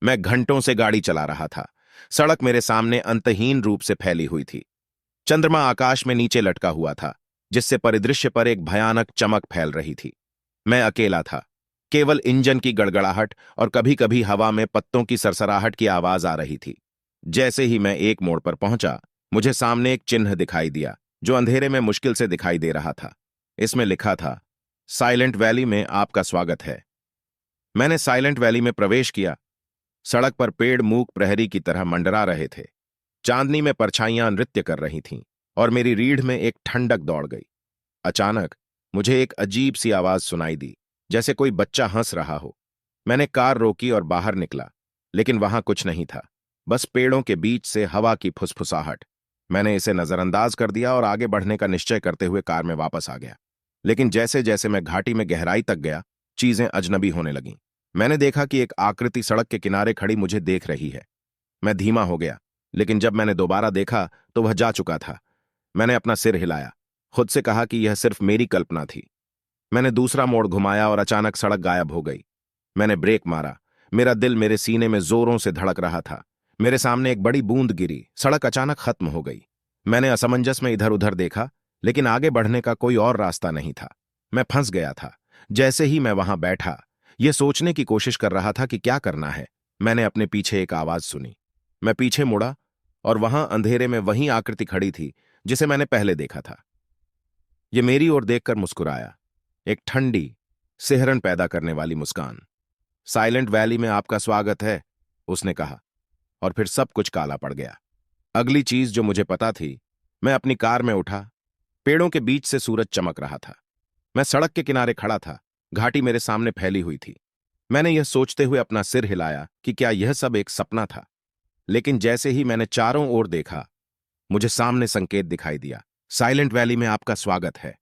मैं घंटों से गाड़ी चला रहा था। सड़क मेरे सामने अंतहीन रूप से फैली हुई थी। चंद्रमा आकाश में नीचे लटका हुआ था, जिससे परिदृश्य पर एक भयानक चमक फैल रही थी। मैं अकेला था। केवल इंजन की गड़गड़ाहट और कभी कभी हवा में पत्तों की सरसराहट की आवाज आ रही थी। जैसे ही मैं एक मोड़ पर पहुंचा, मुझे सामने एक चिन्ह दिखाई दिया, जो अंधेरे में मुश्किल से दिखाई दे रहा था। इसमें लिखा था, साइलेंट वैली में आपका स्वागत है। मैंने साइलेंट वैली में प्रवेश किया। सड़क पर पेड़ मूक प्रहरी की तरह मंडरा रहे थे। चांदनी में परछाइयां नृत्य कर रही थीं और मेरी रीढ़ में एक ठंडक दौड़ गई। अचानक मुझे एक अजीब सी आवाज सुनाई दी, जैसे कोई बच्चा हंस रहा हो। मैंने कार रोकी और बाहर निकला, लेकिन वहां कुछ नहीं था, बस पेड़ों के बीच से हवा की फुसफुसाहट। मैंने इसे नजरअंदाज कर दिया और आगे बढ़ने का निश्चय करते हुए कार में वापस आ गया। लेकिन जैसे जैसे मैं घाटी में गहराई तक गया, चीजें अजनबी होने लगीं। मैंने देखा कि एक आकृति सड़क के किनारे खड़ी मुझे देख रही है। मैं धीमा हो गया, लेकिन जब मैंने दोबारा देखा तो वह जा चुका था। मैंने अपना सिर हिलाया, खुद से कहा कि यह सिर्फ मेरी कल्पना थी। मैंने दूसरा मोड़ घुमाया और अचानक सड़क गायब हो गई। मैंने ब्रेक मारा। मेरा दिल मेरे सीने में जोरों से धड़क रहा था। मेरे सामने एक बड़ी बूंद गिरी। सड़क अचानक खत्म हो गई। मैंने असमंजस में इधर उधर देखा, लेकिन आगे बढ़ने का कोई और रास्ता नहीं था। मैं फंस गया था। जैसे ही मैं वहां बैठा, यह सोचने की कोशिश कर रहा था कि क्या करना है, मैंने अपने पीछे एक आवाज सुनी। मैं पीछे मुड़ा और वहां अंधेरे में वही आकृति खड़ी थी जिसे मैंने पहले देखा था। यह मेरी ओर देखकर मुस्कुराया, एक ठंडी, सिहरन पैदा करने वाली मुस्कान। साइलेंट वैली में आपका स्वागत है, उसने कहा, और फिर सब कुछ काला पड़ गया। अगली चीज जो मुझे पता थी, मैं अपनी कार में उठा। पेड़ों के बीच से सूरज चमक रहा था। मैं सड़क के किनारे खड़ा था। घाटी मेरे सामने फैली हुई थी। मैंने यह सोचते हुए अपना सिर हिलाया कि क्या यह सब एक सपना था। लेकिन जैसे ही मैंने चारों ओर देखा, मुझे सामने संकेत दिखाई दिया, साइलेंट वैली में आपका स्वागत है।